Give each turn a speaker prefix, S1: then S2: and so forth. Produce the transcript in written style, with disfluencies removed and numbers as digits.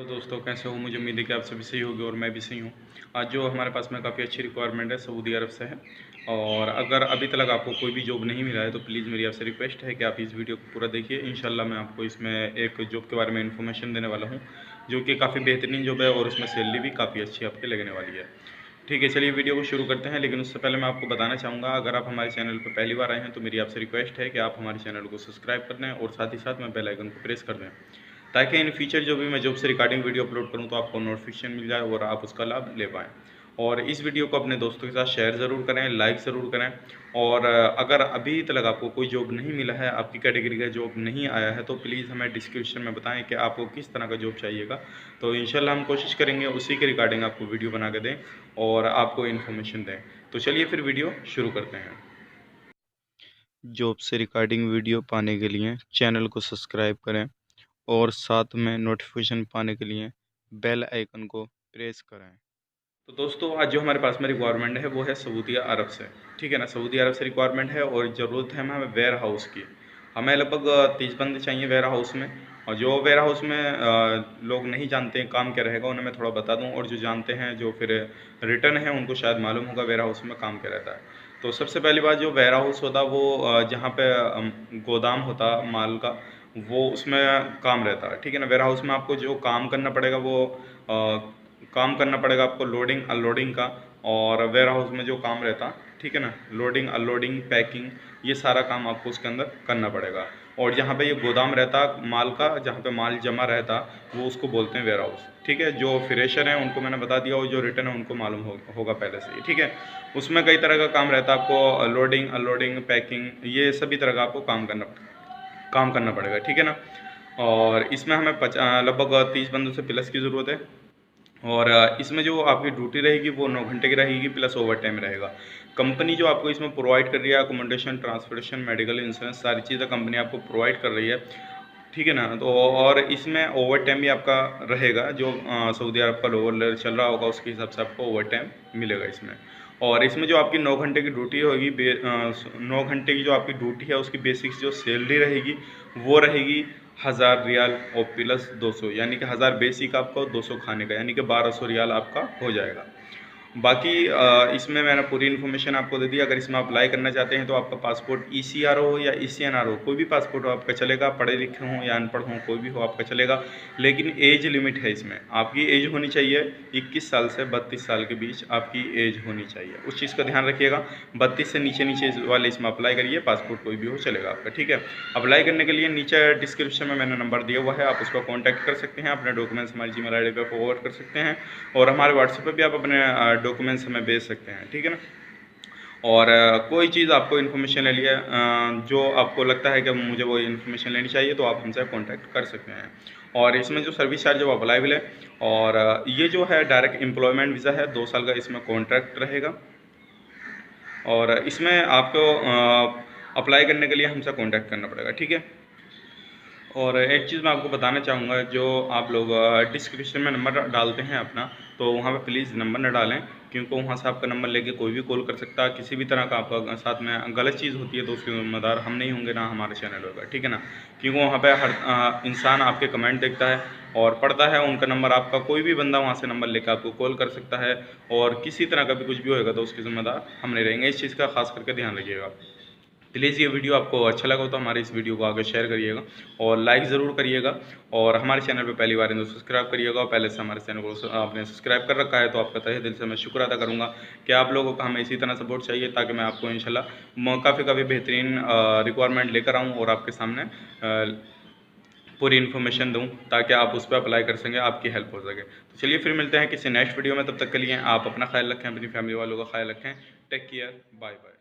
S1: दोस्तों, कैसे हो? मुझे उम्मीद है कि आप सभी सही होगे और मैं भी सही हूँ। आज जो हमारे पास में काफ़ी अच्छी रिक्वायरमेंट है, सऊदी अरब से है। और अगर अभी तक आपको कोई भी जॉब नहीं मिला है तो प्लीज़ मेरी आपसे रिक्वेस्ट है कि आप इस वीडियो को पूरा देखिए। इंशाल्लाह मैं आपको इसमें एक जॉब के बारे में इन्फॉर्मेशन देने वाला हूँ, जो कि काफ़ी बेहतरीन जॉब है और उसमें सैलरी भी काफ़ी अच्छी आपके लगने वाली है। ठीक है, चलिए वीडियो को शुरू करते हैं। लेकिन उससे पहले मैं आपको बताना चाहूँगा, अगर आप हमारे चैनल पर पहली बार आए हैं तो मेरी आपसे रिक्वेस्ट है कि आप हमारे चैनल को सब्सक्राइब कर दें और साथ ही साथ में बेल आइकन को प्रेस कर दें, ताकि इन फ्यूचर जो भी मैं जॉब से रिगार्डिंग वीडियो अपलोड करूँ तो आपको नोटिफिकेशन मिल जाए और आप उसका लाभ ले पाएँ। और इस वीडियो को अपने दोस्तों के साथ शेयर ज़रूर करें, लाइक ज़रूर करें। और अगर अभी तक आपको कोई जॉब नहीं मिला है, आपकी कैटेगरी का जॉब नहीं आया है, तो प्लीज़ हमें डिस्क्रिप्शन में बताएं कि आपको किस तरह का जॉब चाहिएगा। तो इंशाल्लाह हम कोशिश करेंगे उसी के रिगार्डिंग आपको वीडियो बना के दें और आपको इन्फॉर्मेशन दें। तो चलिए फिर वीडियो शुरू करते हैं। जॉब से रिगार्डिंग वीडियो पाने के लिए चैनल को सब्सक्राइब करें और साथ में नोटिफिकेशन पाने के लिए बेल आइकन को प्रेस करें। तो दोस्तों, आज जो हमारे पास में रिक्वायरमेंट है वो है सऊदी अरब से। ठीक है ना, सऊदी अरब से रिक्वायरमेंट है और ज़रूरत है हमें वेयर हाउस की। हमें लगभग 30 बंदे चाहिए वेयर हाउस में। और जो वेयर हाउस में लोग नहीं जानते हैं काम क्या रहेगा, उन्हें मैं थोड़ा बता दूं, और जो जानते हैं, जो फिर रिटर्न है, उनको शायद मालूम होगा वेयर हाउस में काम क्या रहता है। तो सबसे पहली बात, जो वेयर हाउस होता वो जहाँ पे गोदाम होता माल का, वो उसमें काम रहता है। ठीक है ना, वेयर हाउस में आपको जो काम करना पड़ेगा वो काम करना पड़ेगा आपको लोडिंग अनलोडिंग का। और वेयर हाउस में जो काम रहता, ठीक है ना, लोडिंग अनलोडिंग पैकिंग, ये सारा काम आपको उसके अंदर करना पड़ेगा। और जहाँ पे ये गोदाम रहता माल का, जहाँ पे माल जमा रहता, वो उसको बोलते हैं वेयर हाउस। ठीक है, जो फ्रेशर हैं उनको मैंने बता दिया और जो रिटर्न है उनको मालूम होगा पहले से ही। ठीक है, उसमें कई तरह का काम रहता है, आपको लोडिंग अनलोडिंग पैकिंग, ये सभी तरह का आपको काम करना पड़ेगा। ठीक है ना, और इसमें हमें लगभग 30 बंदों से प्लस की ज़रूरत है। और इसमें जो आपकी ड्यूटी रहेगी वो 9 घंटे की रहेगी, प्लस ओवर टाइम रहेगा। कंपनी जो आपको इसमें प्रोवाइड कर रही है, अकोमोडेशन, ट्रांसपोर्टेशन, मेडिकल इंश्योरेंस, सारी चीज़ें कंपनी आपको प्रोवाइड कर रही है। ठीक है ना, तो और इसमें ओवर टाइम भी आपका रहेगा, जो सऊदी अरब का लोअर चल रहा होगा उसके हिसाब से आपको ओवर टाइम मिलेगा इसमें। और इसमें जो आपकी 9 घंटे की ड्यूटी होगी, 9 घंटे की जो आपकी ड्यूटी है उसकी बेसिक जो सैलरी रहेगी वो रहेगी 1000 रियाल और प्लस 200, यानी कि 1000 बेसिक आपका और 200 खाने का, यानी कि 1200 रियाल आपका हो जाएगा। बाकी इसमें मैंने पूरी इन्फॉर्मेशन आपको दे दी। अगर इसमें अप्लाई करना चाहते हैं तो आपका पासपोर्ट ECR हो या ECNR हो, कोई भी पासपोर्ट हो आपका चलेगा, पढ़े लिखे हों या अनपढ़ हों, कोई भी हो आपका चलेगा। लेकिन एज लिमिट है इसमें, आपकी एज होनी चाहिए 21 साल से 32 साल के बीच आपकी एज होनी चाहिए, उस चीज़ का ध्यान रखिएगा। 32 से नीचे नीचे वाले इसमें अप्लाई करिए, पासपोर्ट कोई भी हो चलेगा आपका। ठीक है, अप्लाई करने के लिए नीचे डिस्क्रिप्शन में मैंने नंबर दिया हुआ है, आप उसका कॉन्टैक्ट कर सकते हैं, अपने डॉक्यूमेंट्स हमारी Gmail ID पर फॉरवर्ड कर सकते हैं और हमारे व्हाट्सएप पर भी आप अपने डॉक्यूमेंट्स हमें भेज सकते हैं। ठीक है ना, और कोई चीज़ आपको इन्फॉर्मेशन ले लिया जो आपको लगता है कि मुझे वो इन्फॉर्मेशन लेनी चाहिए, तो आप हमसे कांटेक्ट कर सकते हैं। और इसमें जो सर्विस चार्ज है वो अवेलेबल है। और ये जो है डायरेक्ट एम्प्लॉयमेंट वीज़ा है, 2 साल का इसमें कॉन्ट्रैक्ट रहेगा। और इसमें आपको अप्लाई करने के लिए हमसे कांटेक्ट करना पड़ेगा। ठीक है, और एक चीज़ मैं आपको बताना चाहूँगा, जो आप लोग डिस्क्रिप्शन में नंबर डालते हैं अपना, तो वहाँ पे प्लीज़ नंबर न डालें, क्योंकि वहाँ से आपका नंबर लेके कोई भी कॉल कर सकता है। किसी भी तरह का आपका साथ में गलत चीज़ होती है तो उसकी ज़िम्मेदार हम नहीं होंगे, ना हमारा चैनल होगा। ठीक है ना, क्योंकि वहाँ पे हर इंसान आपके कमेंट देखता है और पढ़ता है, उनका नंबर, आपका कोई भी बंदा वहाँ से नंबर लेकर आपको कॉल कर सकता है, और किसी तरह का भी कुछ भी होएगा तो उसकी ज़िम्मेदार हम नहीं रहेंगे। इस चीज़ का खास करके ध्यान रखिएगा। प्लीज़ ये वीडियो आपको अच्छा लगा तो हमारे इस वीडियो को आगे शेयर करिएगा और लाइक ज़रूर करिएगा। और हमारे चैनल पे पहली बार है तो सब्सक्राइब करिएगा, और पहले से हमारे चैनल को आपने सब्सक्राइब कर रखा है तो आपका तहे दिल से मैं शुक्र अदा करूँगा कि आप लोगों का हमें इसी तरह सपोर्ट चाहिए, ताकि मैं आपको इंशाल्लाह काफ़ी बेहतरीन रिक्वायरमेंट लेकर आऊँ और आपके सामने पूरी इन्फॉर्मेशन दूँ, ताकि आप उस पर अप्लाई कर सकें, आपकी हेल्प हो सके। तो चलिए फिर मिलते हैं किसी नेक्स्ट वीडियो में, तब तक के लिए आप अपना ख्याल रखें, अपनी फैमिली वालों का ख्याल रखें। Take care, bye bye.